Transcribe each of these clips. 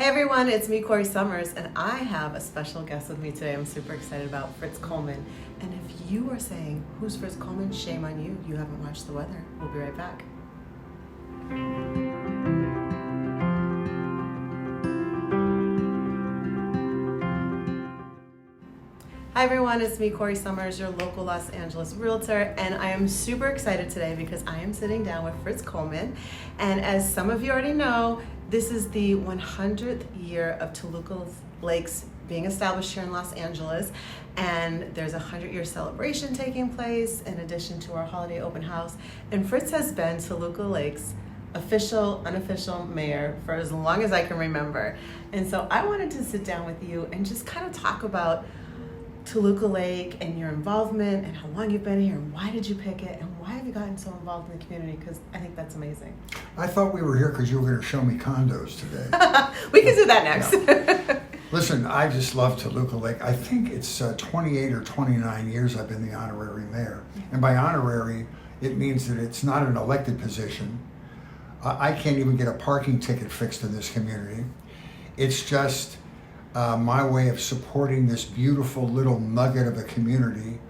Hey everyone, it's me, Corrie Sommers, and I have a special guest with me today. I'm super excited about Fritz Coleman. And if you are saying, who's Fritz Coleman? Shame on you. You haven't watched the weather. We'll be right back. Hi everyone, it's me, Corrie Sommers, your local Los Angeles realtor, and I am super excited today because I am sitting down with Fritz Coleman. And as some of you already know, this is the 100th year of Toluca Lake's being established here in Los Angeles, and there's a 100-year celebration taking place in addition to our holiday open house. And Fritz has been Toluca Lake's official, unofficial mayor for as long as I can remember. And so I wanted to sit down with you and just kind of talk about Toluca Lake and your involvement and how long you've been here and why did you pick it and why have you gotten so involved in the community, because I think that's amazing. I thought we were here because you were going to show me condos today. We can do that next. No. Listen, I just love Toluca Lake. I think it's 28 or 29 years I've been the honorary mayor. And by honorary, it means that it's not an elected position. I can't even get a parking ticket fixed in this community. It's just my way of supporting this beautiful little nugget of a community,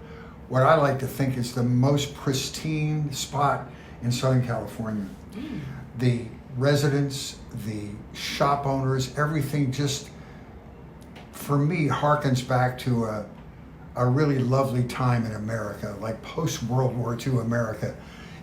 what I like to think is the most pristine spot in Southern California. The residents, the shop owners, everything just, for me, harkens back to a really lovely time in America, like post-World War II America.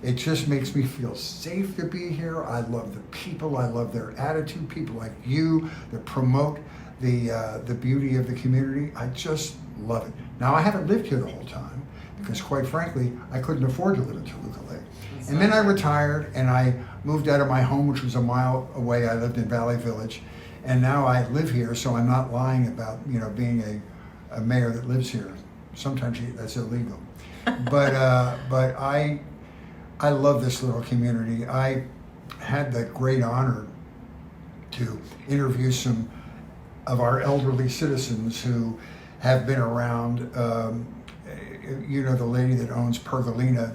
It just makes me feel safe to be here. I love the people, I love their attitude, people like you that promote the beauty of the community. I just love it. Now, I haven't lived here the whole time because, quite frankly, I couldn't afford to live in Toluca Lake. And then I retired and I moved out of my home, which was a mile away. I lived in Valley Village, and now I live here, so I'm not lying about being a mayor that lives here. Sometimes that's illegal, but I love this little community. I had the great honor to interview some of our elderly citizens who have been around. The lady that owns Pergolina,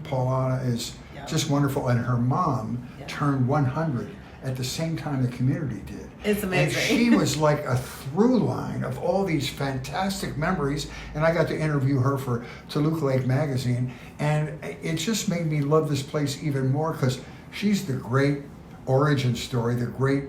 Paulana, is just wonderful, and her mom turned 100 at the same time the community did. It's amazing. And she was like a through line of all these fantastic memories, and I got to interview her for Toluca Lake magazine, and it just made me love this place even more because she's the great origin story, the great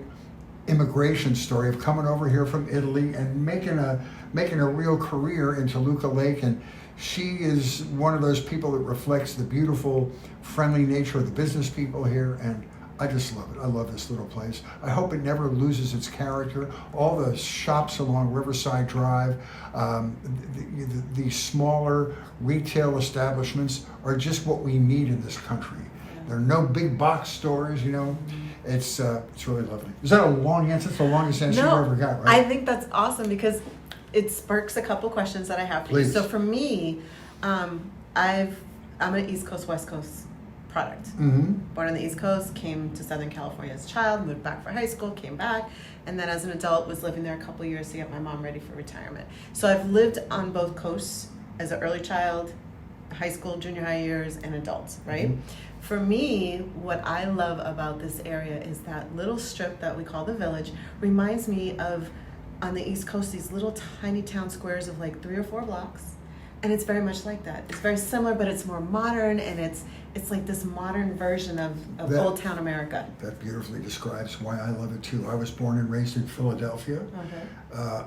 immigration story of coming over here from Italy and making a real career in Toluca Lake. And she is one of those people that reflects the beautiful, friendly nature of the business people here, and I just love it. I love this little place. I hope it never loses its character. All the shops along Riverside Drive, the smaller retail establishments are just what we need in this country. There are no big box stores, It's really lovely. Is that a long answer? It's the longest answer you ever got, right? I think that's awesome because it sparks a couple questions that I have for you. So for me, I'm an East Coast, West Coast product. Mm-hmm. Born on the East Coast, came to Southern California as a child, moved back for high school, came back, and then as an adult was living there a couple years to get my mom ready for retirement. So I've lived on both coasts as an early child, high school, junior high years, and adults, right? Mm-hmm. For me, what I love about this area is that little strip that we call the Village reminds me of, on the East Coast, these little tiny town squares of like 3 or 4 blocks. And it's very much like that. It's very similar, but it's more modern, and it's like this modern version of Old Town America. That beautifully describes why I love it too. I was born and raised in Philadelphia,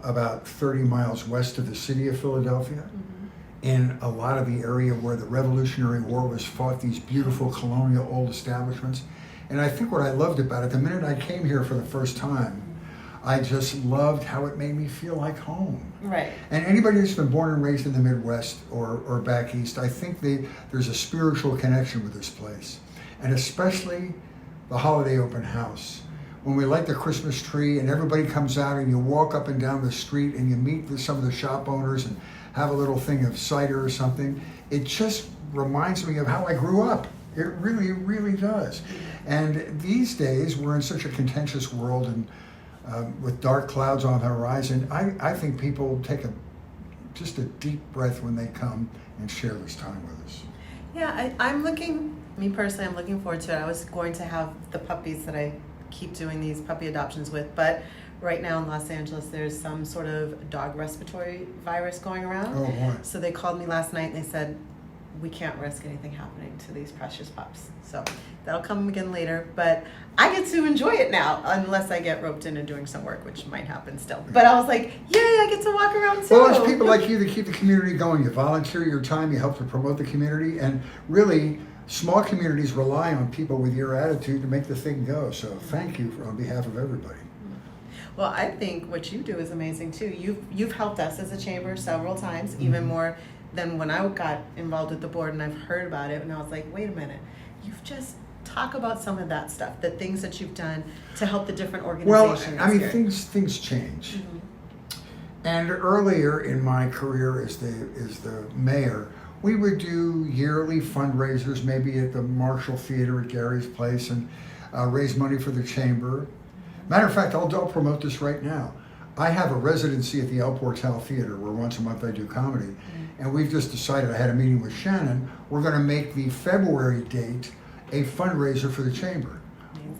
about 30 miles west of the city of Philadelphia. Mm-hmm. In a lot of the area where the Revolutionary War was fought, these beautiful colonial old establishments. And I think what I loved about it, the minute I came here for the first time, I just loved how it made me feel like home. Right. And anybody that's been born and raised in the Midwest or back east, I think there's a spiritual connection with this place. And especially the holiday open house. When we light the Christmas tree and everybody comes out and you walk up and down the street and you meet some of the shop owners and have a little thing of cider or something, it just reminds me of how I grew up. It really, really does. And these days, we're in such a contentious world, and with dark clouds on the horizon, I think people take just a deep breath when they come and share this time with us. Yeah, me personally, I'm looking forward to it. I was going to have the puppies that I keep doing these puppy adoptions with. But right now in Los Angeles, there's some sort of dog respiratory virus going around. Oh boy. So they called me last night and they said, we can't risk anything happening to these precious pups. So that'll come again later. But I get to enjoy it now, unless I get roped into doing some work, which might happen still. But I was like, yay, I get to walk around too. Well, there's people like you that keep the community going. You volunteer your time, you help to promote the community, and really, small communities rely on people with your attitude to make the thing go. So thank you on behalf of everybody. Well, I think what you do is amazing too. You've helped us as a chamber several times, even more than when I got involved with the board, and I've heard about it, and I was like, wait a minute, you've just talk about some of that stuff, the things that you've done to help the different organizations. Well, I mean, things change. And earlier in my career as the mayor, we would do yearly fundraisers, maybe at the Marshall Theater at Gary's Place, and raise money for the chamber. Matter of fact, I'll promote this right now. I have a residency at the El Portal Theater where once a month I do comedy. And we've just decided, I had a meeting with Shannon, we're going to make the February date a fundraiser for the chamber,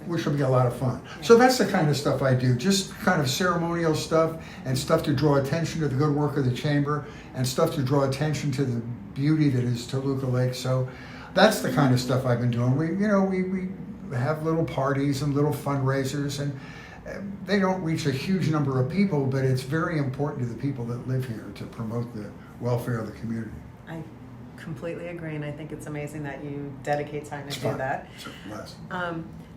which will be a lot of fun. So that's the kind of stuff I do, just kind of ceremonial stuff and stuff to draw attention to the good work of the chamber and stuff to draw attention to the beauty that is Toluca Lake. So that's the kind of stuff I've been doing. We have little parties and little fundraisers, and they don't reach a huge number of people, but it's very important to the people that live here to promote the welfare of the community. I completely agree, and I think it's amazing that you dedicate time to do that.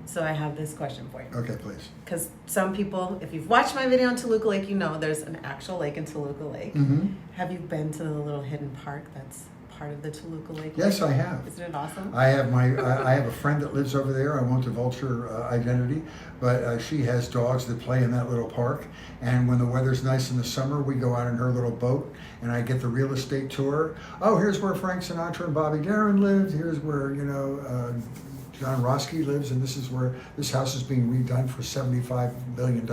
So I have this question for you. Okay, please. Because some people, if you've watched my video on Toluca Lake, you know there's an actual lake in Toluca Lake. Have you been to the little hidden park that's part of the Toluca Lake? Yes, I have. Isn't it awesome? I have I have a friend that lives over there. I won't divulge her identity, but she has dogs that play in that little park. And when the weather's nice in the summer, we go out in her little boat, and I get the real estate tour. Oh, here's where Frank Sinatra and Bobby Darin lived. Here's where John Roski lives, and this is where this house is being redone for $75 million.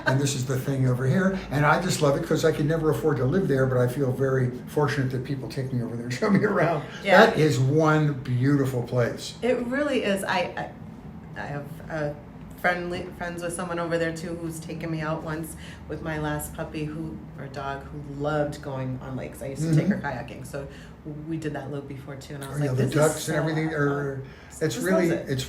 And this is the thing over here. And I just love it because I could never afford to live there, but I feel very fortunate that people take me over there and show me around. Yeah. That is one beautiful place. It really is. I have friends with someone over there too who's taken me out once with my last puppy or dog who loved going on lakes. I used to take her kayaking, so we did that loop before too, and I was like, the this ducks is so and everything it's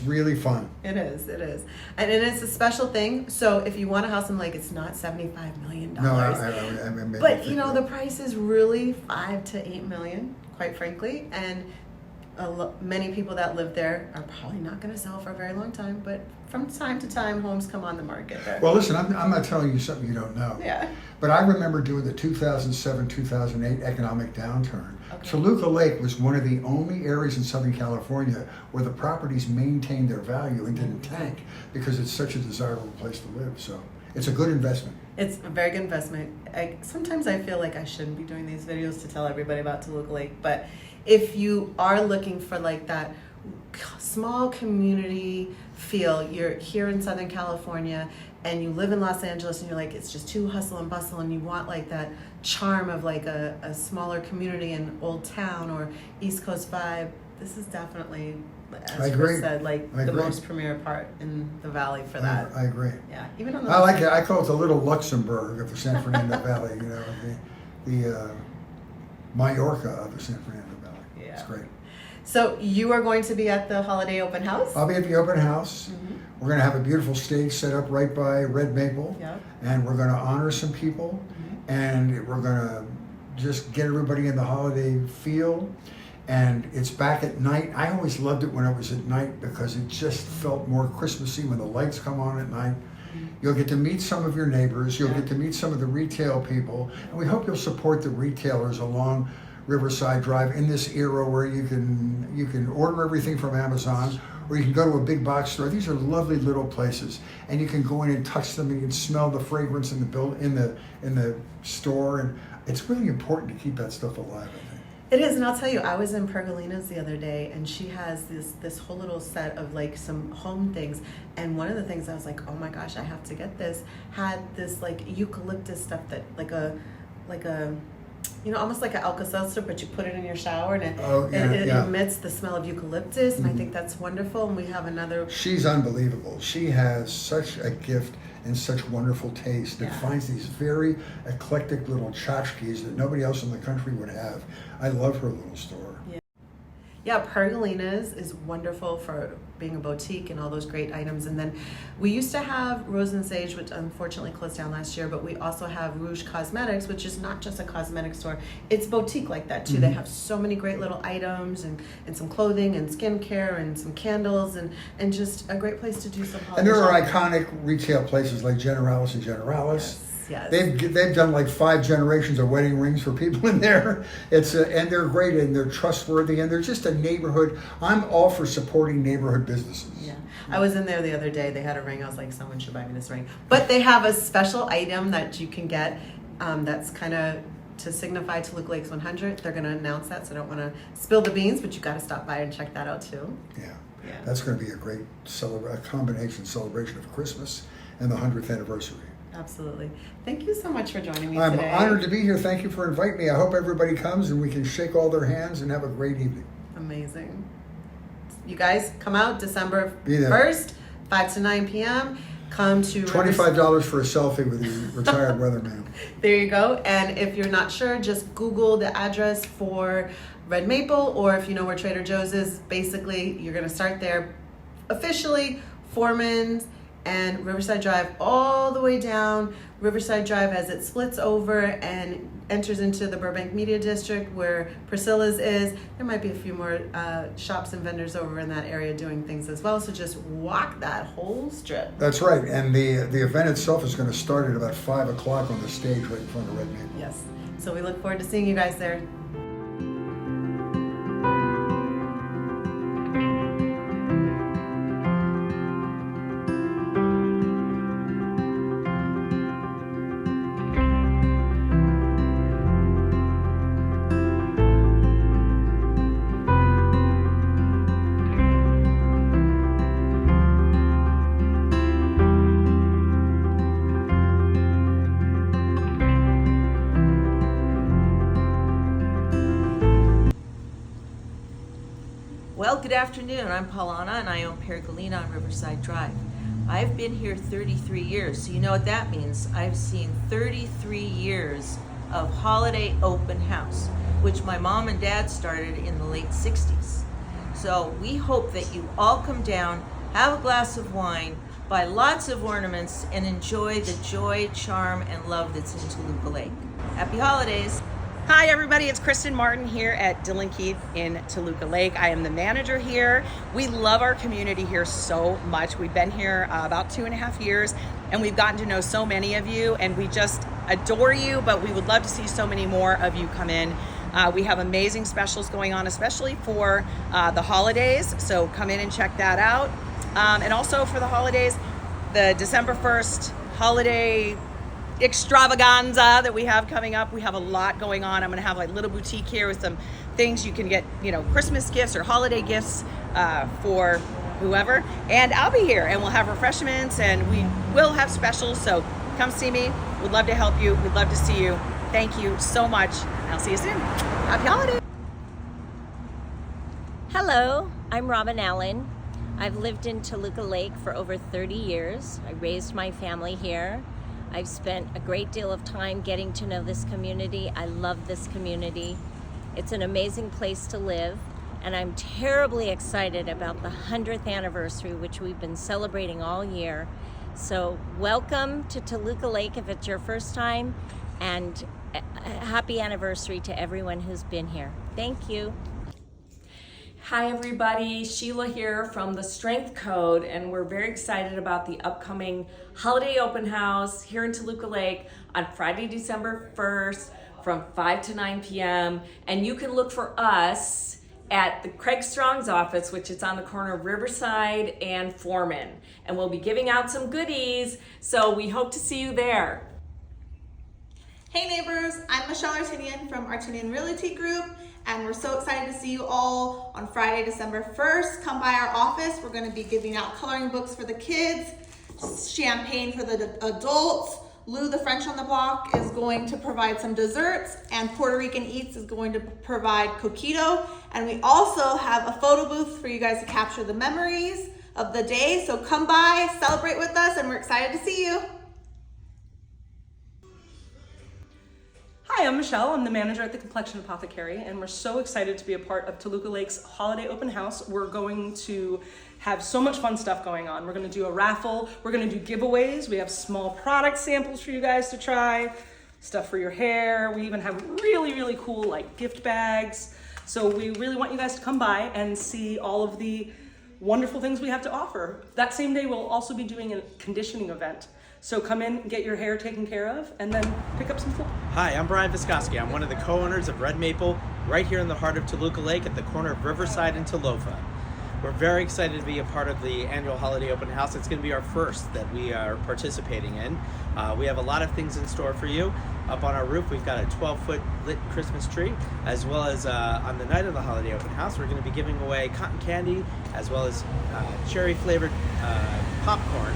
really fun. It is, and it's a special thing. So if you want a house in the lake, it's not $75 million. No, I but the price is really $5 to $8 million, quite frankly, and many people that live there are probably not going to sell for a very long time, but from time to time, homes come on the market there. Well, listen, I'm not telling you something you don't know. Yeah. But I remember doing the 2007-2008 economic downturn. Okay. Toluca Lake was one of the only areas in Southern California where the properties maintained their value and didn't tank because it's such a desirable place to live. So it's a good investment. It's a very good investment. Sometimes I feel like I shouldn't be doing these videos to tell everybody about Toluca Lake, but if you are looking for like that small community feel, you're here in Southern California and you live in Los Angeles and you're like, it's just too hustle and bustle, and you want like that charm of like a smaller community in Old Town or East Coast vibe, this is definitely, as Chris said, like the most premier part in the valley for that. I agree. Yeah, even on the I like it. I call it the little Luxembourg of the San Fernando Valley, the Mallorca of the San Fernando Valley. Yeah. It's great. So you are going to be at the holiday open house? I'll be at the open house. We're going to have a beautiful stage set up right by Red Maple. Yep. And we're going to honor some people. And we're going to just get everybody in the holiday feel. And it's back at night. I always loved it when it was at night because it just felt more Christmassy when the lights come on at night. You'll get to meet some of your neighbors. You'll get to meet some of the retail people. And we hope you'll support the retailers along Riverside Drive in this era where you can order everything from Amazon, or you can go to a big box store. These are lovely little places, and you can go in and touch them, and you can smell the fragrance in the store, and it's really important to keep that stuff alive, I think. It is, and I'll tell you, I was in Pergolina's the other day, and she has this whole little set of like some home things, and one of the things I was like, oh my gosh, I have to get this, had this like eucalyptus stuff that like a almost like an Alka-Seltzer, but you put it in your shower and it yeah. emits the smell of eucalyptus, and I think that's wonderful. And we have another. She's unbelievable. She has such a gift and such wonderful taste that finds these very eclectic little tchotchkes that nobody else in the country would have. I love her little store. Yeah, Pergolina's is wonderful for being a boutique and all those great items. And then we used to have Rose and Sage, which unfortunately closed down last year, but we also have Rouge Cosmetics, which is not just a cosmetic store. It's boutique like that too. They have so many great little items and some clothing and skincare and some candles and just a great place to do some holiday And there are shopping. iconic retail places like Generalis and Generalis. Yes. They've done like 5 generations of wedding rings for people in there. And they're great and they're trustworthy and they're just a neighborhood. I'm all for supporting neighborhood businesses. Yeah, I was in there the other day. They had a ring. I was like, someone should buy me this ring. But they have a special item that you can get that's kind of to signify Toluca Lake's 100. They're going to announce that, so I don't want to spill the beans, but you got to stop by and check that out too. Yeah. That's going to be a great combination celebration of Christmas and the 100th anniversary. Absolutely. Thank you so much for joining me I'm today. honored to be here. Thank you for inviting me. I hope everybody comes and we can shake all their hands and have a great evening. Amazing. You guys come out December Be there. 1st, 5 to 9 p.m. Come to $25 for a selfie with the retired weatherman. There you go. And if you're not sure, just Google the address for Red Maple, or if you know where Trader Joe's is, basically you're going to start there officially, Foreman's and Riverside Drive all the way down Riverside Drive as it splits over and enters into the Burbank Media District where Priscilla's is. There might be a few more shops and vendors over in that area doing things as well, so just walk that whole strip. That's right, and the event itself is going to start at about 5 o'clock on the stage right in front of Red Maple. Yes, so we look forward to seeing you guys there. Well, good afternoon. I'm Paulana and I own Pergolina on Riverside Drive. I've been here 33 years, so you know what that means. I've seen 33 years of holiday open house, which my mom and dad started in the late 60s. So we hope that you all come down, have a glass of wine, buy lots of ornaments, and enjoy the joy, charm, and love that's in Toluca Lake. Happy holidays. Hi everybody, it's Kristen Martin here at Dillon Keith in Toluca Lake. I am the manager here. We love our community here so much. We've been here about 2.5 years and we've gotten to know so many of you and we just adore you, but we would love to see so many more of you come in. We have amazing specials going on, especially for the holidays, so come in and check that out. And also for the holidays, the December 1st holiday extravaganza that we have coming up. We have a lot going on. I'm going to have like a little boutique here with some things you can get, Christmas gifts or holiday gifts for whoever. And I'll be here and we'll have refreshments and we will have specials. So come see me. We'd love to help you. We'd love to see you. Thank you so much. I'll see you soon. Happy holidays. Hello, I'm Robin Allen. I've lived in Toluca Lake for over 30 years. I raised my family here. I've spent a great deal of time getting to know this community. I love this community. It's an amazing place to live, and I'm terribly excited about the 100th anniversary, which we've been celebrating all year. So welcome to Toluca Lake if it's your first time, and a happy anniversary to everyone who's been here. Thank you. Hi everybody, Sheila here from the Strength Code, and we're very excited about the upcoming holiday open house here in Toluca Lake on Friday, December 1st from 5 to 9 p.m. And you can look for us at the Craig Strong's office, which is on the corner of Riverside and Foreman. And we'll be giving out some goodies, so we hope to see you there. Hey neighbors, I'm Michelle Artinian from Artinian Realty Group, and we're so excited to see you all on Friday, December 1st. Come by our office. We're going to be giving out coloring books for the kids, champagne for the adults, Lou the French on the Block is going to provide some desserts, and Puerto Rican Eats is going to provide coquito. And we also have a photo booth for you guys to capture the memories of the day. So come by, celebrate with us, and we're excited to see you. Hi, I'm Michelle. I'm the manager at the Complexion Apothecary, and we're so excited to be a part of Toluca Lake's holiday open house. We're going to have so much fun stuff going on. We're going to do a raffle. We're going to do giveaways. We have small product samples for you guys to try, stuff for your hair. We even have really, really cool like gift bags. So we really want you guys to come by and see all of the wonderful things we have to offer. That same day, we'll also be doing a conditioning event. So come in, get your hair taken care of, and then pick up some food. Hi, I'm Brian Viskoski. I'm one of the co-owners of Red Maple, right here in the heart of Toluca Lake at the corner of Riverside and Tolofa. We're very excited to be a part of the annual holiday open house. It's going to be our first that we are participating in. We have a lot of things in store for you. Up on our roof, we've got a 12-foot lit Christmas tree, as well as on the night of the holiday open house, we're going to be giving away cotton candy, as well as cherry-flavored popcorn.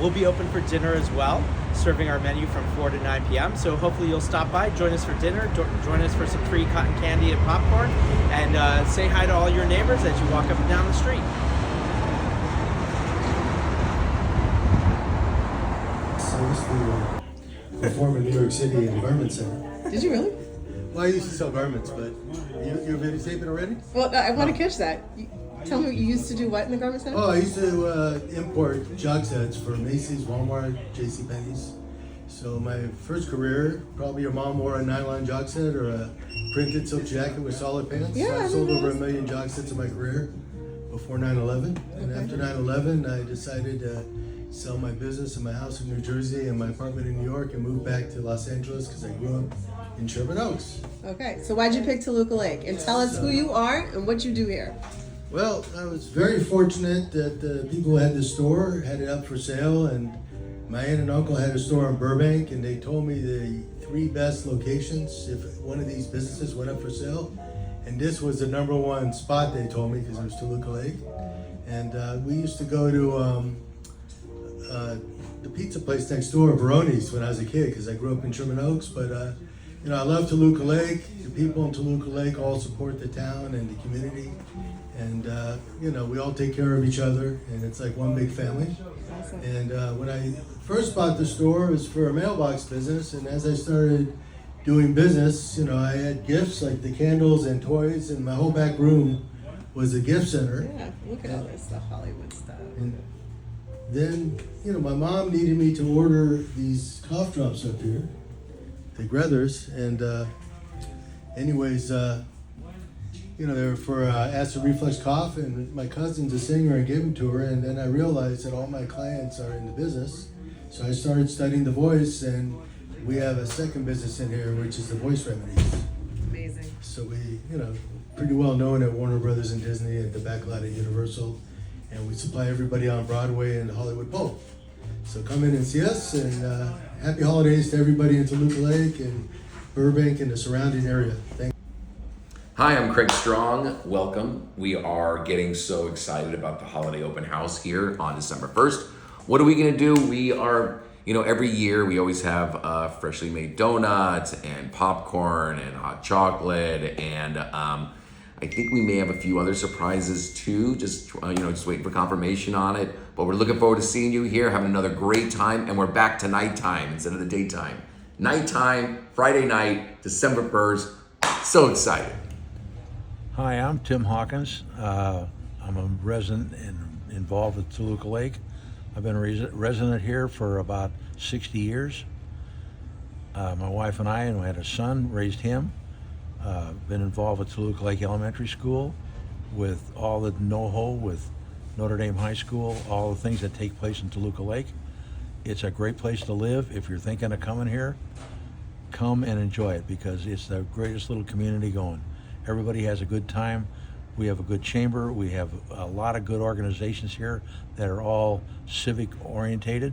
We'll be open for dinner as well, serving our menu from 4 to 9 p.m. So hopefully you'll stop by, join us for dinner, join us for some free cotton candy and popcorn, and say hi to all your neighbors as you walk up and down the street. I used to perform in New York City in the garment center. Did you really? Well, I used to sell garments, but you're videotaping already? Well, I want to catch that. Tell me, you used to do what in the garment center? Oh, I used to import jog sets for Macy's, Walmart, JCPenney's. So my first career, probably your mom wore a nylon jog set or a printed silk jacket with solid pants. Yeah, So I I sold remember over 1 million jog sets in my career before 9/11. And after 9/11, I decided to sell my business and my house in New Jersey and my apartment in New York and moved back to Los Angeles because I grew up in Sherman Oaks. Okay, so why'd you pick Toluca Lake? And tell us who you are and what you do here. Well, I was very fortunate that the people who had the store had it up for sale, and my aunt and uncle had a store in Burbank, and they told me the 3 best locations if one of these businesses went up for sale. And this was the #1 spot, they told me, because it was Toluca Lake. And we used to go to the pizza place next door, Baroni's, when I was a kid, because I grew up in Sherman Oaks. But you know, I love Toluca Lake. The people in Toluca Lake all support the town and the community. And you know, we all take care of each other, and it's like one big family. Awesome. And when I first bought the store, it was for a mailbox business, and as I started doing business, you know, I had gifts like the candles and toys, and my whole back room was a gift center. Yeah, look at all this stuff, Hollywood stuff. And then, you know, my mom needed me to order these cough drops up here, the Grethers, and anyways, you know, they were for acid reflux cough, and my cousin's a singer and gave them to her, and then I realized that all my clients are in the business, so I started studying the voice, and we have a second business in here, which is the voice remedies. Amazing. So we, you know, pretty well known at Warner Brothers and Disney, at the back lot at Universal, and we supply everybody on Broadway and Hollywood Bowl. So come in and see us, and happy holidays to everybody in Toluca Lake and Burbank and the surrounding area. Thank you. Hi, I'm Craig Strong. Welcome. We are getting so excited about the holiday open house here on December 1st. What are we going to do? We are, you know, every year we always have freshly made donuts and popcorn and hot chocolate, and I think we may have a few other surprises too. Just just waiting for confirmation on it. But we're looking forward to seeing you here, having another great time, and we're back to nighttime instead of the daytime. Nighttime, Friday night, December 1st. So excited. Hi, I'm Tim Hawkins. I'm a resident involved with Toluca Lake. I've been a resident here for about 60 years. My wife and I, we had a son, raised him. Been involved with Toluca Lake Elementary School, with all the NoHo, with Notre Dame High School, all the things that take place in Toluca Lake. It's a great place to live. If you're thinking of coming here, come and enjoy it, because it's the greatest little community going. Everybody has a good time. We have a good chamber. We have a lot of good organizations here that are all civic orientated,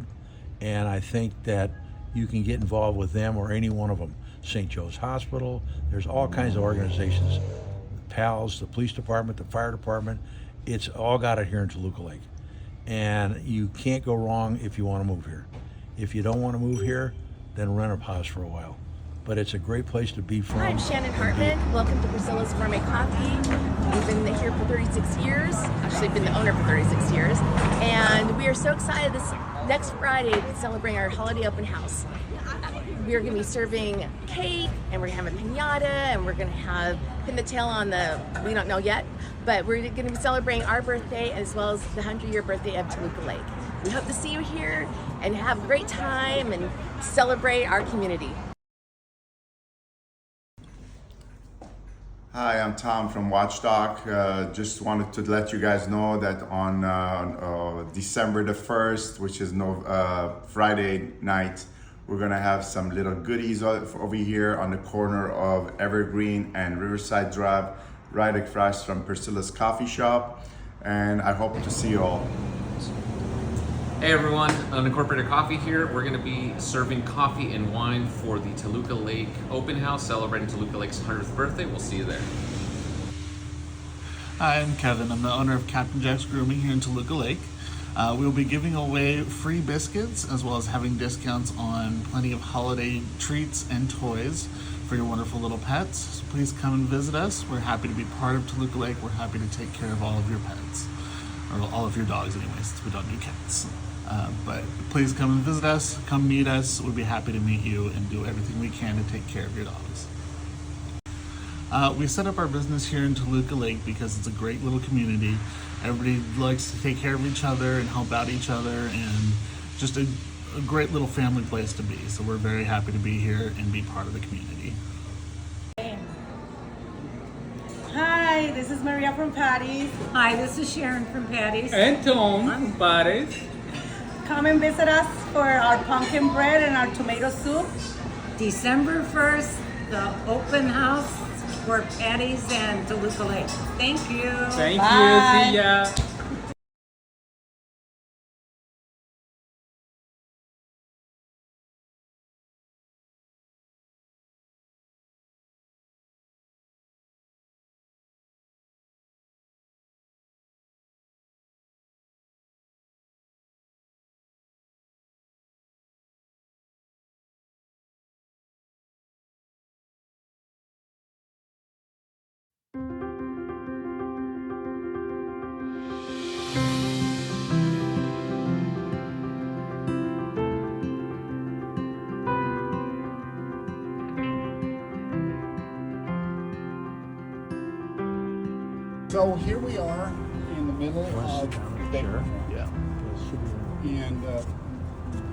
and I think that you can get involved with them or any one of them. St. Joe's Hospital, there's all kinds of organizations. PALS, the police department, the fire department, it's all got it here in Toluca Lake. And you can't go wrong if you want to move here. If you don't want to move here, then rent a house for a while. But it's a great place to be from. Hi, I'm Shannon Hartman. Welcome to Priscilla's Gourmet Coffee. We've been here for 36 years. Actually, been the owner for 36 years. And we are so excited this next Friday to celebrate our holiday open house. We're going to be serving cake, and we're going to have a piñata, and we're going to have pin the tail on the, we don't know yet, but we're going to be celebrating our birthday as well as the 100-year birthday of Toluca Lake. We hope to see you here and have a great time and celebrate our community. Hi, I'm Tom from Watchdog. Just wanted to let you guys know that on December the 1st, which is Friday night, we're gonna have some little goodies over here on the corner of Evergreen and Riverside Drive, right across from Priscilla's Coffee Shop. And I hope to see you all. Hey everyone, Unincorporated Coffee here. We're going to be serving coffee and wine for the Toluca Lake Open House, celebrating Toluca Lake's 100th birthday. We'll see you there. Hi, I'm Kevin. I'm the owner of Captain Jack's Grooming here in Toluca Lake. We'll be giving away free biscuits as well as having discounts on plenty of holiday treats and toys for your wonderful little pets. So please come and visit us. We're happy to be part of Toluca Lake. We're happy to take care of all of your pets, or all of your dogs anyways, since we don't do cats. But please come and visit us, come meet us. We'd be happy to meet you and do everything we can to take care of your dogs. We set up our business here in Toluca Lake because it's a great little community. Everybody likes to take care of each other and help out each other, and just a great little family place to be. So we're very happy to be here and be part of the community. Hi, this is Maria from Patty's. Hi, this is Sharon from Patty's. And Tom from Patty's. Come and visit us for our pumpkin bread and our tomato soup. December 1st, the open house for Patty's and Toluca Lake. Thank you. Thank Bye. you. See ya. So here we are in the middle of Baker. Yeah. And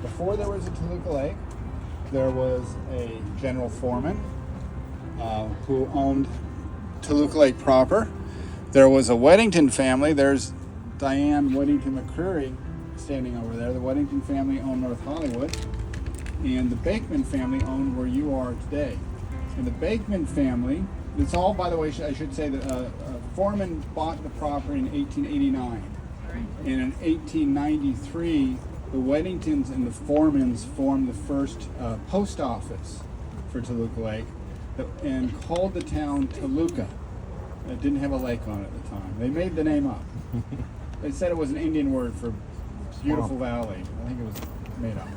before there was a Toluca Lake, there was a general foreman who owned Toluca Lake proper. There was a Weddington family. There's Diane Weddington McCreary standing over there. The Weddington family owned North Hollywood. And the Bakeman family owned where you are today. And the Bakeman family, it's all, by the way, I should say that Foreman bought the property in 1889. And in 1893, the Weddingtons and the Foremans formed the first post office for Toluca Lake and called the town Toluca. It didn't have a lake on it at the time. They made the name up. They said it was an Indian word for beautiful valley. I think it was made up.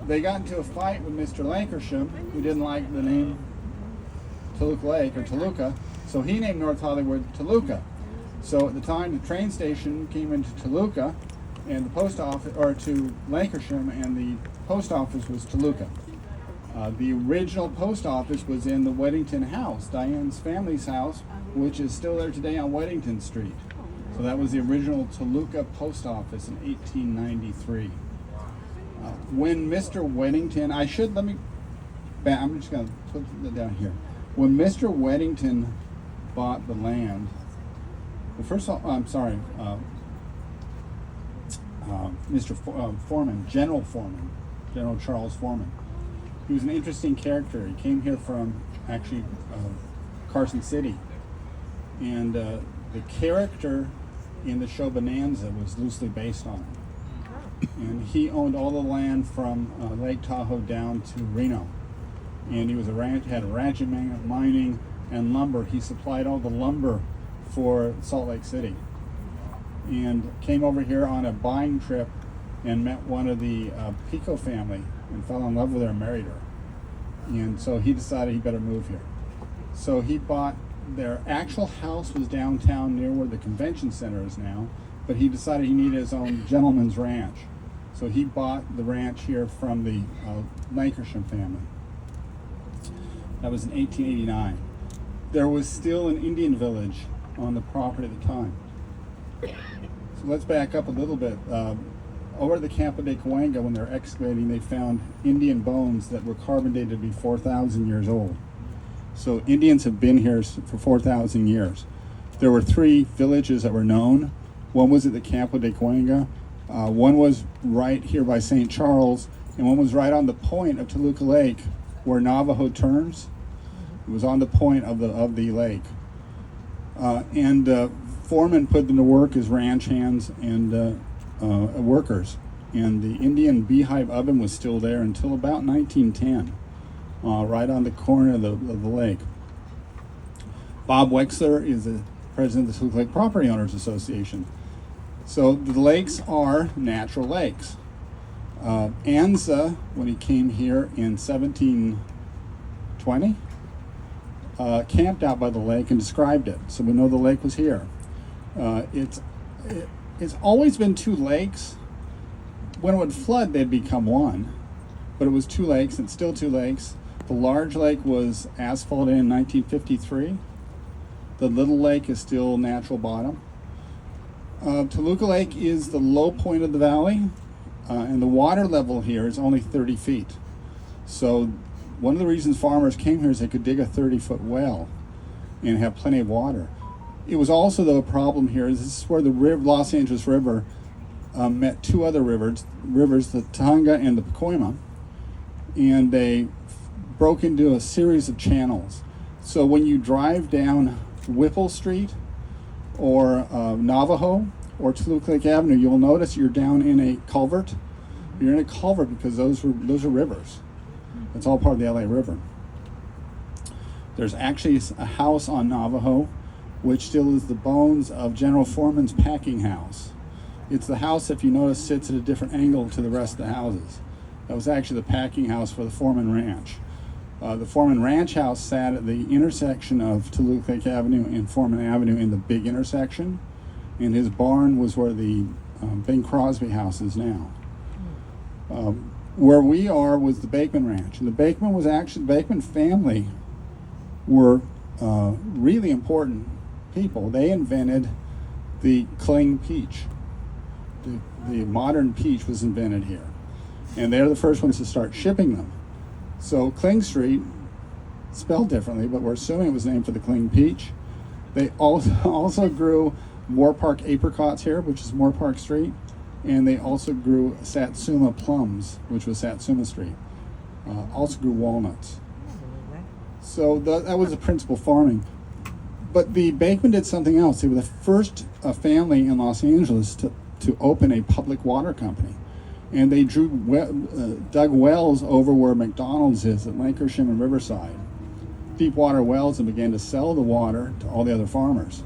They got into a fight with Mr. Lancashire, who didn't like the name Toluca Lake or Toluca, so he named North Hollywood Toluca. So at the time, the train station came into Toluca, and the post office, or to Lancashire, and the post office was Toluca. The original post office was in the Weddington house, Diane's family's house, which is still there today on Weddington Street. So that was the original Toluca post office in 1893. When Mr. Weddington, I'm just going to put that down here. When Mr. Weddington bought the land, Mr. Foreman, General Charles Foreman. He was an interesting character. He came here from actually Carson City, and the character in the show Bonanza was loosely based on him. And he owned all the land from Lake Tahoe down to Reno. And he was had a ranch and mining and lumber. He supplied all the lumber for Salt Lake City. And came over here on a buying trip and met one of the Pico family and fell in love with her and married her. And so he decided he better move here. So he bought, their actual house was downtown near where the convention center is now, but he decided he needed his own gentleman's ranch. So he bought the ranch here from the Lancashire family. That was in 1889. There was still an Indian village on the property at the time. So let's back up a little bit. Over at the Campo de Cahuenga, when they were excavating, they found Indian bones that were carbon dated to be 4,000 years old. So Indians have been here for 4,000 years. There were 3 villages that were known. One was at the Campo de Cahuenga, one was right here by St. Charles, and one was right on the point of Toluca Lake where Navajo turns. It was on the point of the lake. Foreman put them to work as ranch hands and workers. And the Indian beehive oven was still there until about 1910, right on the corner of the lake. Bob Wexler is the president of the Toluca Lake Property Owners Association. So the lakes are natural lakes. Anza, when he came here in 1720, camped out by the lake and described it. So we know the lake was here. It's always been 2 lakes. When it would flood, they'd become one, but it was 2 lakes and still 2 lakes. The large lake was asphalted in 1953. The little lake is still natural bottom. Toluca Lake is the low point of the valley, and the water level here is only 30 feet. So one of the reasons farmers came here is they could dig a 30-foot well and have plenty of water. It was also, though, a problem here. This is where the Los Angeles River met 2 other rivers, the Tonga and the Pacoima, and they broke into a series of channels. So when you drive down Whipple Street or Navajo or Toluca Lake Avenue, you'll notice you're down in a culvert. You're in a culvert because those are rivers. It's all part of the LA River. There's actually a house on Navajo which still is the bones of General Foreman's packing house. It's the house, if you notice, sits at a different angle to the rest of the houses. That was actually the packing house for the Foreman Ranch. The Foreman Ranch house sat at the intersection of Toluca Lake Avenue and Foreman Avenue in the big intersection, and his barn was where the Bing Crosby house is now. Where we are was the Bakeman Ranch, and the Bakeman family were really important people. They invented the cling peach. The modern peach was invented here, and they're the first ones to start shipping them. So Kling Street, spelled differently, but we're assuming it was named for the Kling peach. They also grew Moore Park apricots here, which is Moore Park Street, and they also grew Satsuma plums, which was Satsuma Street. Also grew walnuts. So that was the principal farming. But the Bakeman did something else. They were the first family in Los Angeles to open a public water company. And they dug wells over where McDonald's is at Lancashire and Riverside, deep water wells, and began to sell the water to all the other farmers.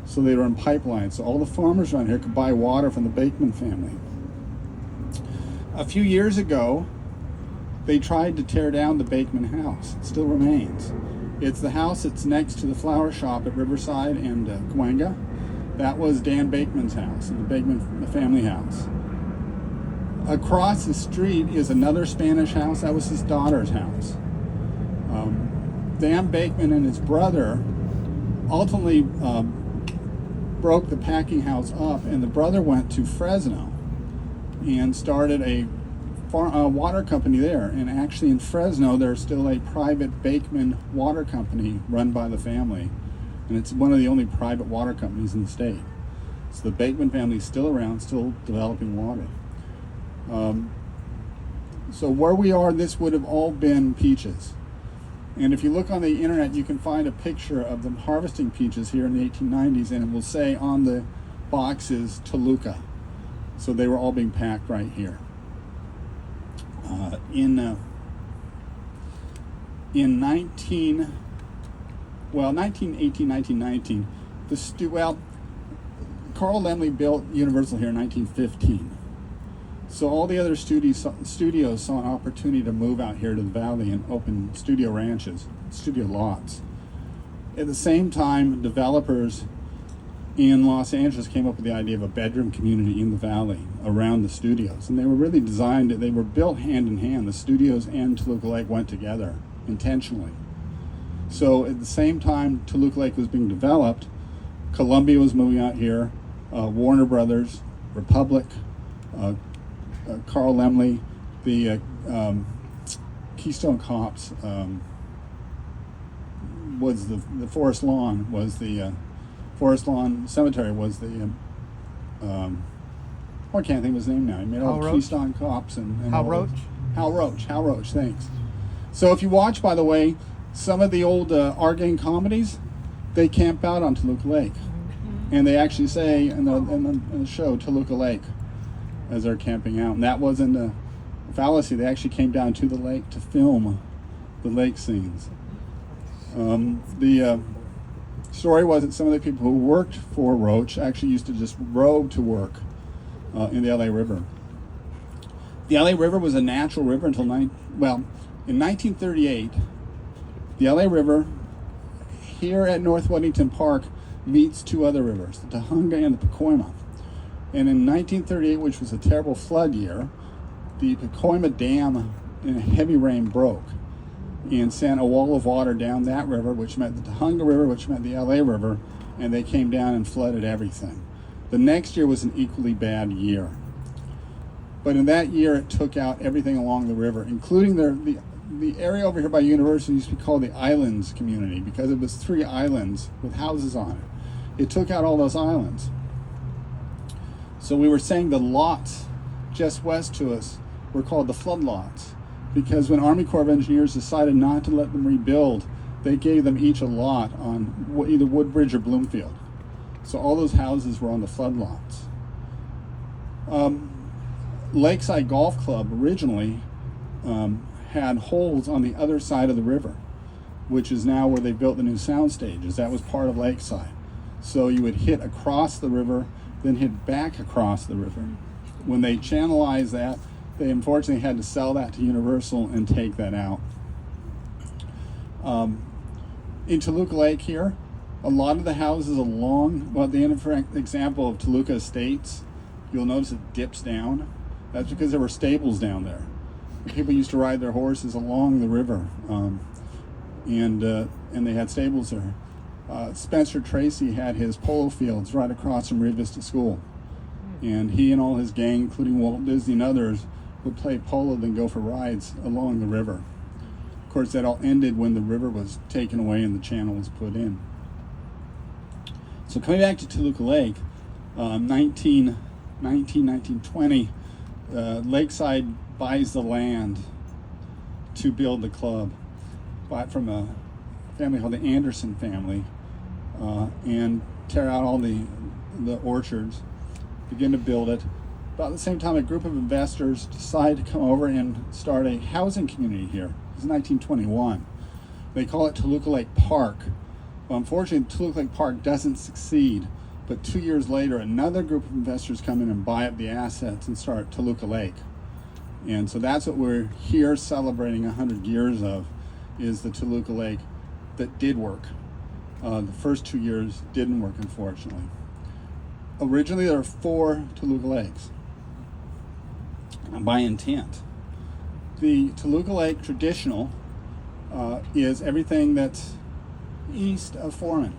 So they were in pipelines. So all the farmers around here could buy water from the Bakeman family. A few years ago, they tried to tear down the Bakeman house. It still remains. It's the house that's next to the flower shop at Riverside and Cahuenga. That was Dan Bakeman's house, the Bakeman family house. Across the street is another Spanish house. That was his daughter's house. Dan Bakeman and his brother ultimately broke the packing house up, and the brother went to Fresno and started a water company there. And actually in Fresno, there's still a private Bakeman water company run by the family. And it's one of the only private water companies in the state. So the Bakeman family is still around, still developing water. So where we are, this would have all been peaches. And if you look on the internet, you can find a picture of them harvesting peaches here in the 1890s, and it will say on the boxes, Toluca. So they were all being packed right here. In 1919, Carl Lemley built Universal here in 1915. So all the other studios saw an opportunity to move out here to the valley and open studio ranches, studio lots. At the same time, developers in Los Angeles came up with the idea of a bedroom community in the valley around the studios. And they were really designed, they were built hand in hand. The studios and Toluca Lake went together intentionally. So at the same time Toluca Lake was being developed, Columbia was moving out here, Warner Brothers, Republic, Carl Laemmle, the Keystone Cops, was the Forest Lawn was the Forest Lawn Cemetery was the I can't think of his name now. He made all the Keystone Cops and Hal Roach? Hal Roach, thanks. So if you watch, by the way, some of the old Argane comedies, they camp out on Toluca Lake. And they actually say in the show Toluca Lake as they're camping out. And that wasn't a fallacy. They actually came down to the lake to film the lake scenes. The story was that some of the people who worked for Roach actually used to just row to work in the LA River. The LA River was a natural river until in 1938, the LA River here at North Weddington Park meets two other rivers, the Tujunga and the Pacoima. And in 1938, which was a terrible flood year, the Pacoima Dam in a heavy rain broke and sent a wall of water down that river, which met the Tujunga River, which met the LA River, and they came down and flooded everything. The next year was an equally bad year. But in that year, it took out everything along the river, including the area over here by University used to be called the Islands community because it was 3 islands with houses on it. It took out all those islands. So we were saying the lots just west to us were called the flood lots because when Army Corps of Engineers decided not to let them rebuild, they gave them each a lot on either Woodbridge or Bloomfield. So all those houses were on the flood lots. Lakeside Golf Club originally had holes on the other side of the river, which is now where they built the new sound stages. That was part of Lakeside. So you would hit across the river, then hit back across the river. When they channelized that, they unfortunately had to sell that to Universal and take that out. In Toluca Lake here, a lot of the houses along, the example of Toluca Estates, you'll notice it dips down. That's because there were stables down there. People used to ride their horses along the river, and they had stables there. Spencer Tracy had his polo fields right across from Rio Vista School, and he and all his gang, including Walt Disney and others, would play polo, then go for rides along the river. Of course, that all ended when the river was taken away and the channel was put in. So coming back to Toluca Lake, 1920, Lakeside buys the land to build the club, bought from a family called the Anderson family, and tear out all the orchards, begin to build it. About the same time, a group of investors decide to come over and start a housing community here. It's 1921. They call it Toluca Lake Park. Well, unfortunately, Toluca Lake Park doesn't succeed, but 2 years later, another group of investors come in and buy up the assets and start Toluca Lake. And so that's what we're here celebrating 100 years of, is the Toluca Lake that did work. The first 2 years didn't work, unfortunately. Originally, there were 4 Toluca Lakes by intent. The Toluca Lake traditional is everything that's east of Foreman.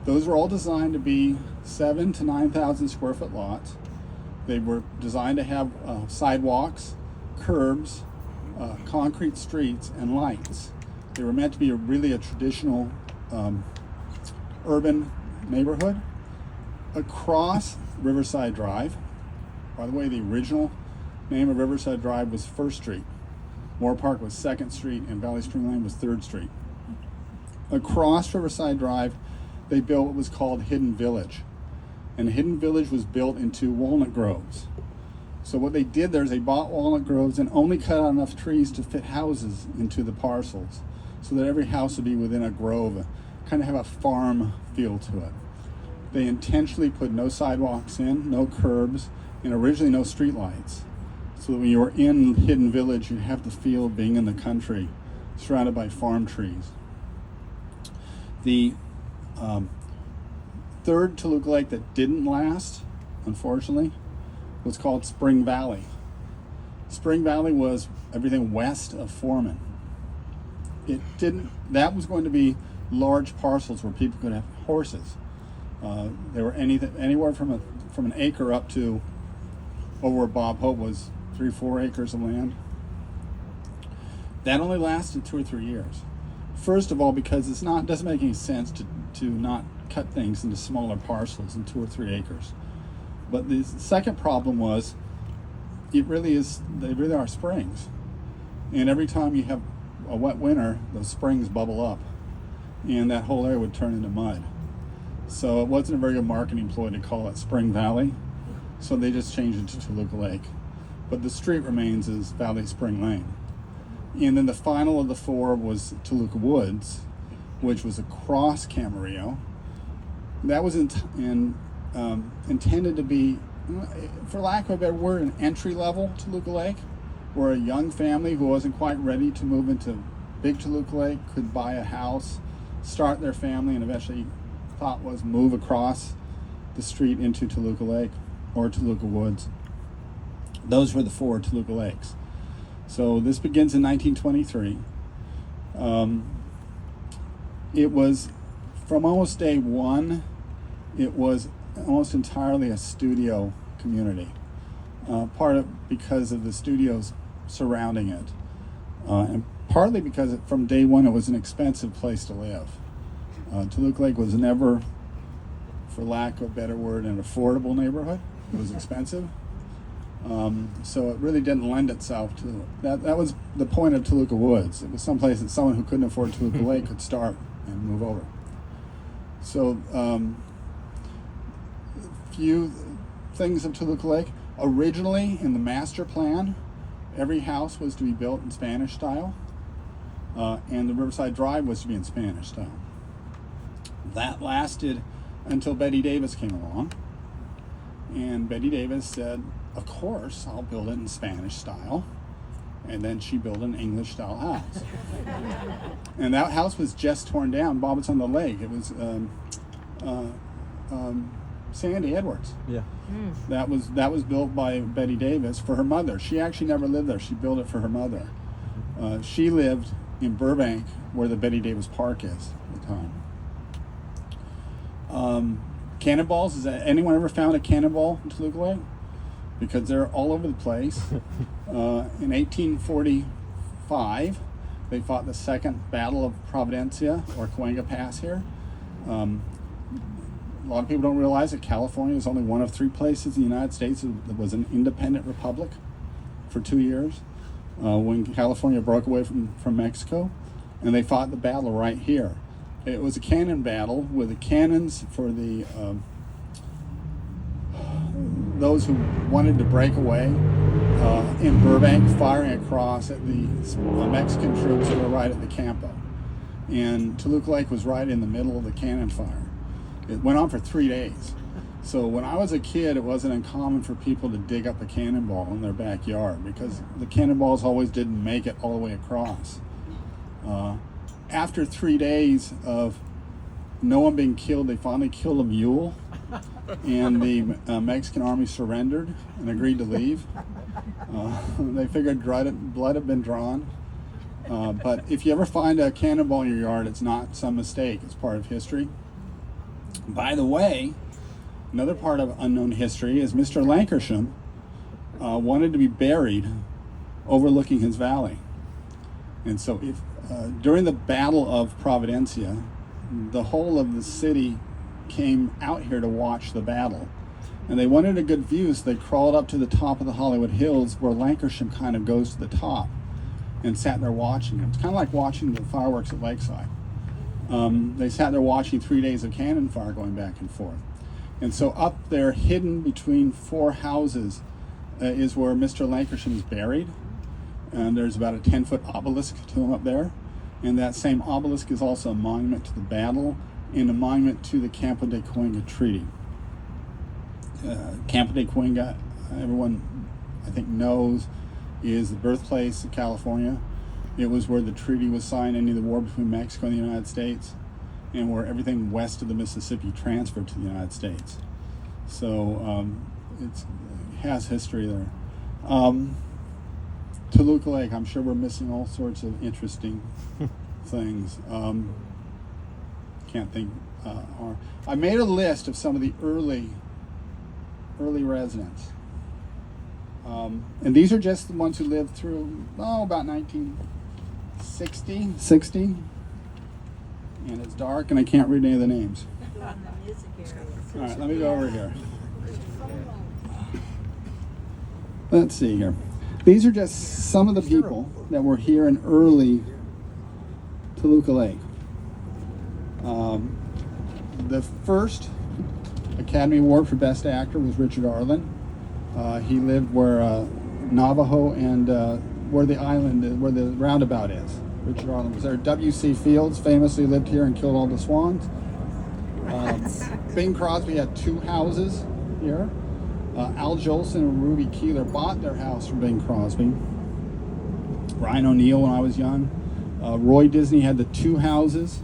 Those were all designed to be 7,000 to 9,000 square foot lots. They were designed to have sidewalks, curbs, concrete streets, and lights. They were meant to be really a traditional urban neighborhood. Across Riverside Drive, by the way, the original name of Riverside Drive was First Street. Moore Park was 2nd Street, and Valley Spring Lane was 3rd Street. Across Riverside Drive, they built what was called Hidden Village. And Hidden Village was built into walnut groves. So what they did there is they bought walnut groves and only cut out enough trees to fit houses into the parcels, so that every house would be within a grove, kind of have a farm feel to it. They intentionally put no sidewalks in, no curbs, and originally no street lights. so that when you were in Hidden Village, you'd have the feel of being in the country, surrounded by farm trees. The third Toluca Lake that didn't last, unfortunately, was called Spring Valley. Spring Valley was everything west of Foreman. That was going to be large parcels where people could have horses. There were anywhere from an acre up to over where Bob Hope was 3-4 acres of land. That only lasted 2 or 3 years. First of all, because it doesn't make any sense to not cut things into smaller parcels in 2 or 3 acres. But the second problem was, they really are springs. And every time you have a wet winter, those springs bubble up and that whole area would turn into mud. So it wasn't a very good marketing ploy to call it Spring Valley. So they just changed it to Toluca Lake. But the street remains as Valley Spring Lane. And then the final of the 4 was Toluca Woods, which was across Camarillo. That was intended to be, for lack of a better word, an entry level Toluca Lake, where a young family who wasn't quite ready to move into big Toluca Lake could buy a house, start their family, and eventually thought was move across the street into Toluca Lake or Toluca Woods. Those were the 4 Toluca Lakes. So this begins in 1923. It was, from almost day one, it was almost entirely a studio community. Part of because of the studios surrounding it, and partly because from day one it was an expensive place to live. Toluca Lake was never, for lack of a better word, an affordable neighborhood. It was expensive. So it really didn't lend itself to that. That was the point of Toluca Woods. It was someplace that someone who couldn't afford Toluca Lake could start and move over. So few things of Toluca Lake. Originally, in the master plan, every house was to be built in Spanish style, and the Riverside Drive was to be in Spanish style. That lasted until Betty Davis came along, and Betty Davis said, of course, I'll build it in Spanish style. And then she built an English style house. And that house was just torn down. Bob, it's on the lake. It was Sandy Edwards. Yeah. That was built by Betty Davis for her mother. She actually never lived there. She built it for her mother. She lived in Burbank, where the Betty Davis Park is at the time. Cannonballs, has anyone ever found a cannonball in Toluca Lake? Because they're all over the place. In 1845, they fought the Second Battle of Providencia, or Cahuenga Pass here. A lot of people don't realize that California is only one of 3 places in the United States that was an independent republic for 2 years, when California broke away from Mexico, and they fought the battle right here. It was a cannon battle with the cannons for the those who wanted to break away in Burbank, firing across at the Mexican troops who were right at the Campo. And Toluca Lake was right in the middle of the cannon fire. It went on for 3 days. So when I was a kid, it wasn't uncommon for people to dig up a cannonball in their backyard, because the cannonballs always didn't make it all the way across. After 3 days of no one being killed, they finally killed a mule, and the Mexican army surrendered and agreed to leave. They figured blood had been drawn. But if you ever find a cannonball in your yard, it's not some mistake. It's part of history. By the way, another part of unknown history is Mr. Lankershim wanted to be buried overlooking his valley. And so during the Battle of Providencia, the whole of the city came out here to watch the battle. And they wanted a good view, so they crawled up to the top of the Hollywood Hills, where Lankershim kind of goes to the top, and sat there watching. It's kind of like watching the fireworks at Lakeside. They sat there watching 3 days of cannon fire going back and forth. And so up there, hidden between 4 houses, is where Mr. Lankershim is buried. And there's about a 10-foot obelisk to him up there. And that same obelisk is also a monument to the battle and a monument to the Campo de Cahuenga Treaty. Campo de Cahuenga, everyone I think knows, is the birthplace of California. It was where the treaty was signed, ending the war between Mexico and the United States, and where everything west of the Mississippi transferred to the United States. So it has history there. Toluca Lake, I'm sure we're missing all sorts of interesting things. Can't think. I made a list of some of the early residents. And these are just the ones who lived through, about 1960. And it's dark and I can't read any of the names. All right, let me go over here. Let's see here. These are just some of the people that were here in early Toluca Lake. The first Academy Award for Best Actor was Richard Arlen. He lived where Navajo and where the island, where the roundabout is. Richard Arlen was there. W.C. Fields famously lived here and killed all the swans. Bing Crosby had 2 houses here. Al Jolson and Ruby Keeler bought their house from Bing Crosby. Ryan O'Neal when I was young. Roy Disney had the 2 houses.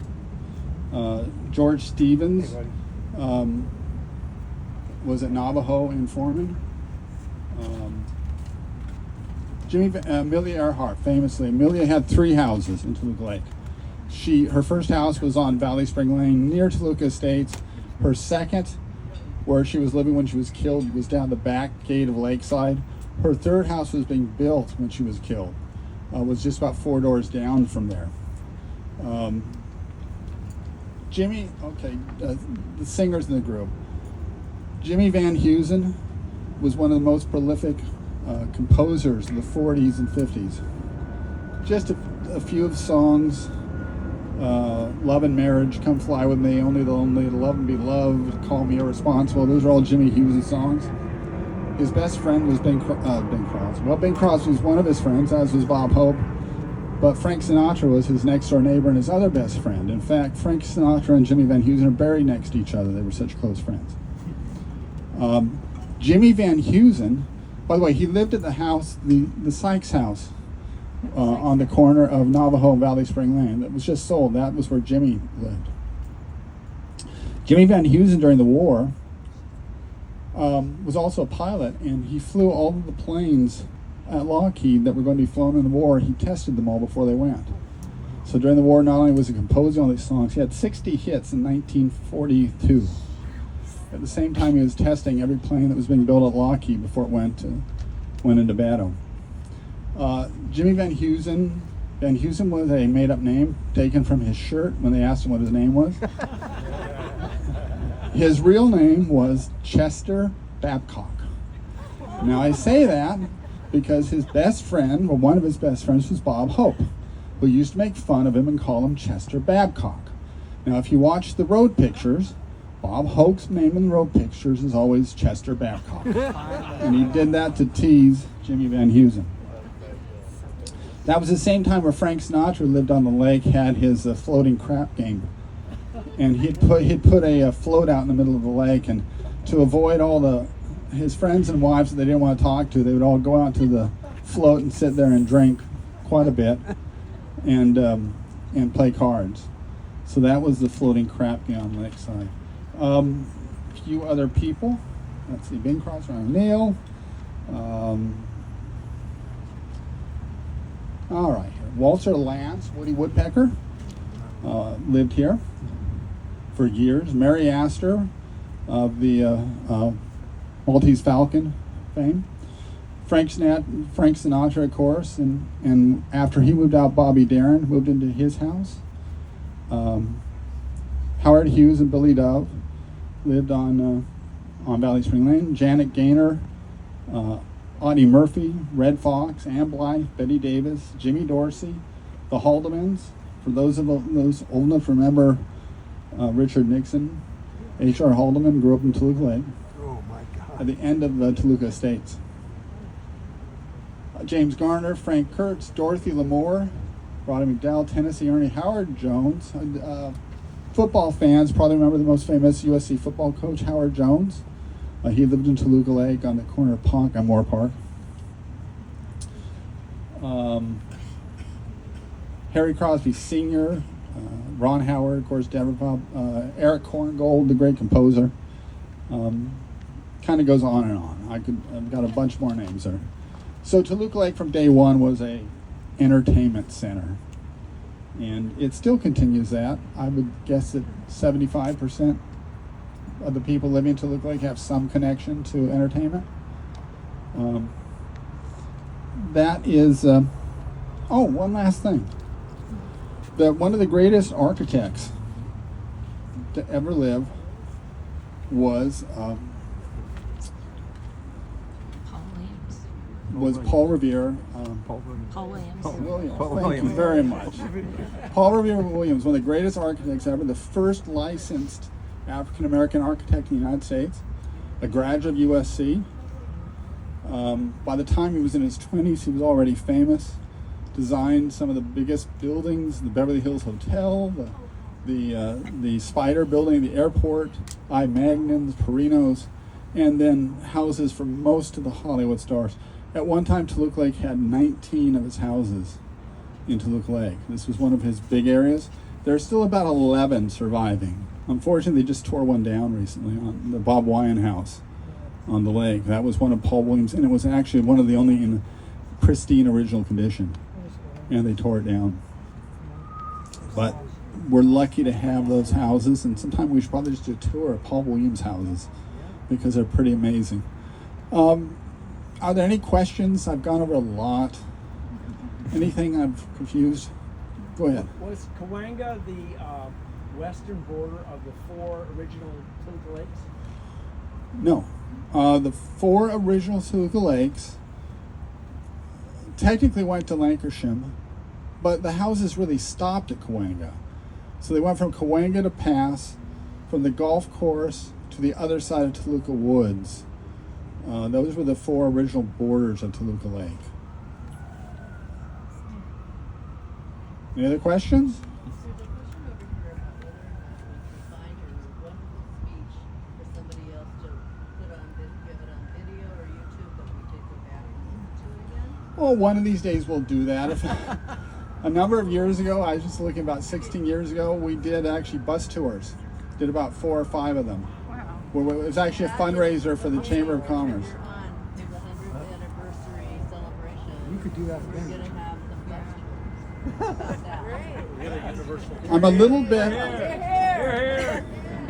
George Stevens was at Navajo in Foreman. Amelia Earhart, famously, Amelia had 3 houses in Toluca Lake. Her first house was on Valley Spring Lane near Toluca Estates. Her second, where she was living when she was killed, was down the back gate of Lakeside. Her third house was being built when she was killed. Was just about 4 doors down from there. The singers in the group. Jimmy Van Heusen was one of the most prolific composers of the 40s and 50s. Just a few of the songs, Love and Marriage, Come Fly With Me, Only the Lonely, Love and Be Loved, Call Me Irresponsible. Those are all Jimmy Heusen songs. His best friend was Bing Crosby. Well, Bing Crosby was one of his friends, as was Bob Hope. But Frank Sinatra was his next door neighbor and his other best friend. In fact, Frank Sinatra and Jimmy Van Heusen are buried next to each other. They were such close friends. Jimmy Van Heusen, by the way, he lived at the house, the Sykes house, on the corner of Navajo and Valley Spring Lane. That was just sold. That was where Jimmy lived. Jimmy Van Heusen, during the war, was also a pilot, and he flew all of the planes at Lockheed that were going to be flown in the war. He tested them all before they went. So during the war, not only was he composing all these songs, he had 60 hits in 1942. At the same time, he was testing every plane that was being built at Lockheed before it went into battle. Jimmy Van Heusen was a made-up name taken from his shirt when they asked him what his name was. His real name was Chester Babcock. Now I say that because his best friend, or one of his best friends, was Bob Hope, who used to make fun of him and call him Chester Babcock. Now if you watch the road pictures, Bob Hope's name in the road pictures is always Chester Babcock. And he did that to tease Jimmy Van Heusen. That was the same time where Frank Sinatra lived on the lake, had his floating crap game. And he'd put a float out in the middle of the lake, and to avoid all his friends and wives that they didn't want to talk to, they would all go out to the float and sit there and drink quite a bit and play cards. So that was the floating crap game on Lakeside. A few other people. Let's see, Bing Crosby, O'Neal. All right, Walter Lance, Woody Woodpecker, lived here for years. Mary Astor of the Maltese Falcon fame. Frank Sinatra, of course, and after he moved out, Bobby Darin moved into his house. Howard Hughes and Billy Dove lived on Valley Spring Lane. Janet Gaynor, Audie Murphy, Red Fox, Ann Blythe, Betty Davis, Jimmy Dorsey, the Haldemans. For those old enough to remember Richard Nixon, H.R. Haldeman grew up in Toluca Lake. Oh my God. At the end of Toluca Estates. James Garner, Frank Kurtz, Dorothy Lamour, Roddy McDowell, Tennessee Ernie, Howard Jones. Football fans probably remember the most famous USC football coach, Howard Jones. He lived in Toluca Lake on the corner of Ponk and Moore Park. Harry Crosby Sr., Ron Howard, of course, Deborah Pop, Eric Korngold, the great composer. Kind of goes on and on. I've got a bunch more names there. So Toluca Lake from day one was a entertainment center. And it still continues that. I would guess that 75% of the people living in Toluca Lake have some connection to entertainment. That is, one last thing. One of the greatest architects to ever live was Paul Revere. Paul Williams. Thank you very much. Paul Revere Williams, one of the greatest architects ever, the first licensed African-American architect in the United States, a graduate of USC. By the time he was in his 20s, he was already famous. Designed some of the biggest buildings, the Beverly Hills Hotel, the Spider building, the airport, I Magnums, Perinos, and then houses for most of the Hollywood stars. At one time, Toluca Lake had 19 of his houses in Toluca Lake. This was one of his big areas. There are still about 11 surviving. Unfortunately, they just tore one down recently, on the Bob Wyan house on the lake. That was one of Paul Williams, and it was actually one of the only in pristine original condition. And they tore it down. But we're lucky to have those houses, and sometime we should probably just do a tour of Paul Williams' houses because they're pretty amazing. Are there any questions? I've gone over a lot. Anything I've confused? Go ahead. Was Cahuenga the western border of the 4 original Toluca Lakes? No. The 4 original Toluca Lakes technically went to Lancashire, but the houses really stopped at Cahuenga. So they went from Cahuenga to Pass, from the golf course to the other side of Toluca Woods. Those were the 4 original borders of Toluca Lake. Any other questions? Well, one of these days we'll do that. A number of years ago, I was just looking about 16 years ago, we did actually bus tours. Did about 4 or 5 of them. Wow. It was actually a fundraiser for the Chamber of Commerce. You could do that again. I'm a little bit,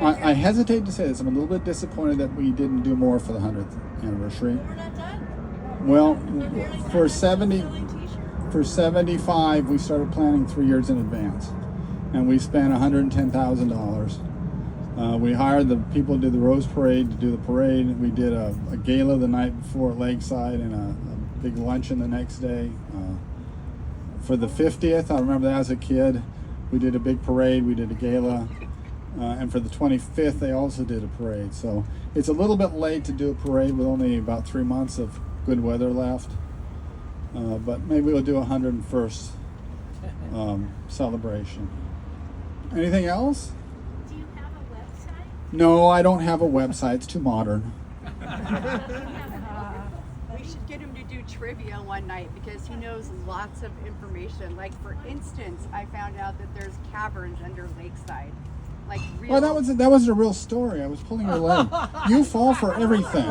I hesitate to say this, I'm a little bit disappointed that we didn't do more for the 100th anniversary. Well, for 75, we started planning 3 years in advance, and we spent $110,000. We hired the people to do the Rose Parade, to do the parade. We did a gala the night before at Lakeside and a big luncheon the next day. For the 50th, I remember that as a kid, we did a big parade, we did a gala. And for the 25th, they also did a parade. So it's a little bit late to do a parade with only about 3 months of good weather left. But maybe we'll do a 101st celebration. Anything else? Do you have a website? No, I don't have a website. It's too modern. We should get him to do trivia one night because he knows lots of information. Like, for instance, I found out that there's caverns under Lakeside. Like real... Well, that was a real story. I was pulling your leg. You fall for everything.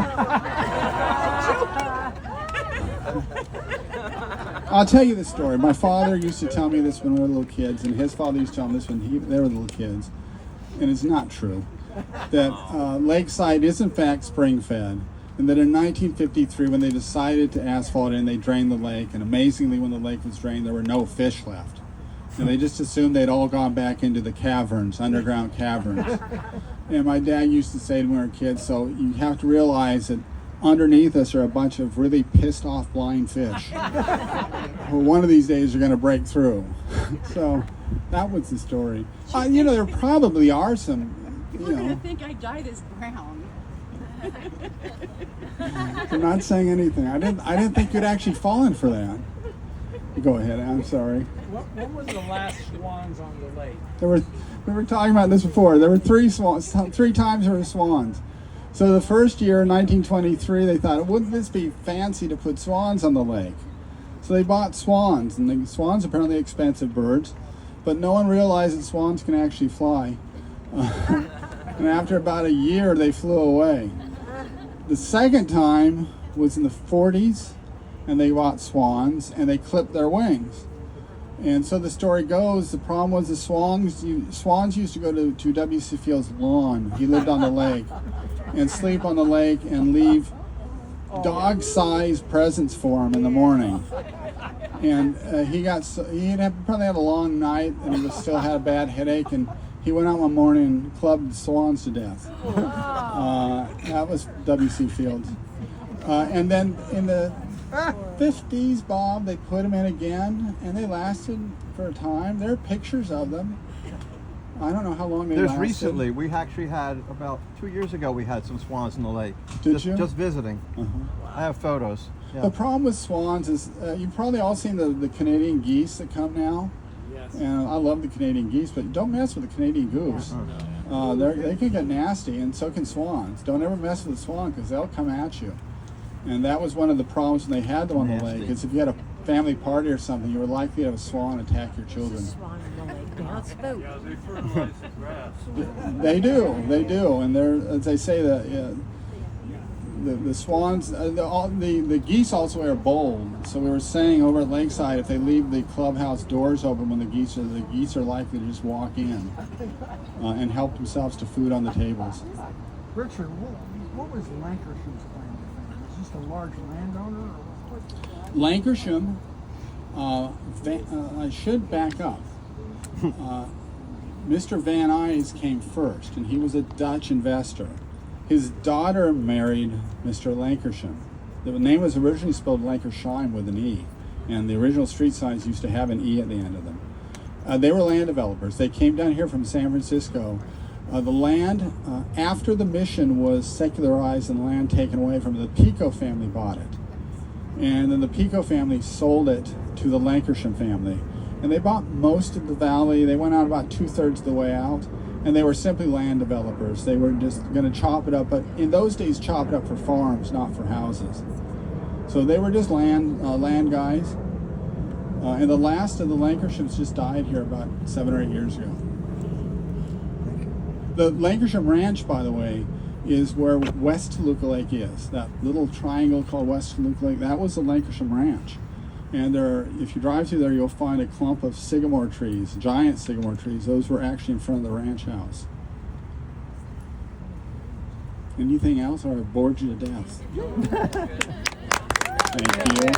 I'll tell you the story. My father used to tell me this when we were little kids, and his father used to tell me this when they were little kids. And it's not true. That Lakeside is in fact spring-fed. And that in 1953, when they decided to asphalt it and they drained the lake, and amazingly when the lake was drained, there were no fish left. And they just assumed they'd all gone back into the caverns, underground caverns. And my dad used to say when we were kids, so you have to realize that underneath us are a bunch of really pissed off blind fish. Well, one of these days you're going to break through. So that was the story. There probably are some, People are going to think I dyed as brown. I'm not saying anything. I didn't think you'd actually fallen for that. Go ahead, I'm sorry. When was the last swans on the lake? We were talking about this before. There were 3 swans, 3 times there were swans. So the first year, 1923, they thought, wouldn't this be fancy to put swans on the lake? So they bought swans, and the swans are apparently expensive birds, but no one realized that swans can actually fly. And after about a year, they flew away. The second time was in the 40s, and they bought swans, and they clipped their wings. And so the story goes, the problem was the swans used to go to W.C. Field's lawn. He lived on the lake, and sleep on the lake and leave dog-sized presents for him in the morning. And he probably had a long night, and he still had a bad headache, and he went out one morning and clubbed the swans to death. That was W.C. Fields. And then in the 50s, Bob, they put them in again, and they lasted for a time. There are pictures of them. I don't know how long they lasted. Recently, we actually had, about 2 years ago, we had some swans in the lake. Did you? Just visiting. I have photos. Yeah. The problem with swans is, you've probably all seen the Canadian geese that come now. Yes. And I love the Canadian geese, but don't mess with the Canadian goose. They can get nasty, and so can swans. Don't ever mess with the swan, because they'll come at you. And that was one of the problems when they had them on the lake, is if you had a family party or something, you were likely to have a swan attack your children. They do, and they're, as they say, the swans, the geese also are bold. So we were saying over at Lakeside, if they leave the clubhouse doors open when the geese are likely to just walk in and help themselves to food on the tables. Richard, what was Lancasham's claim to fame? Was this a large landowner? Lancasham, I should back up. Mr. Van Nuys came first, and he was a Dutch investor. His daughter married Mr. Lancasham. The name was originally spelled Lancashire with an E, and the original street signs used to have an E at the end of them. They were land developers. They came down here from San Francisco. The land, after the mission was secularized and the land taken away from the Pico family bought it. And then the Pico family sold it to the Lancashire family. And they bought most of the valley. They went out about 2/3 of the way out. And they were simply land developers. They were just going to chop it up. But in those days, chop it up for farms, not for houses. So they were just land guys. And the last of the Lancashires just died here about 7 or 8 years ago. The Lancashire Ranch, by the way, is where West Toluca Lake is. That little triangle called West Toluca Lake, that was the Lancashire Ranch. And if you drive through there, you'll find a clump of sycamore trees, giant sycamore trees. Those were actually in front of the ranch house. Anything else, or I bored you to death? Thank you.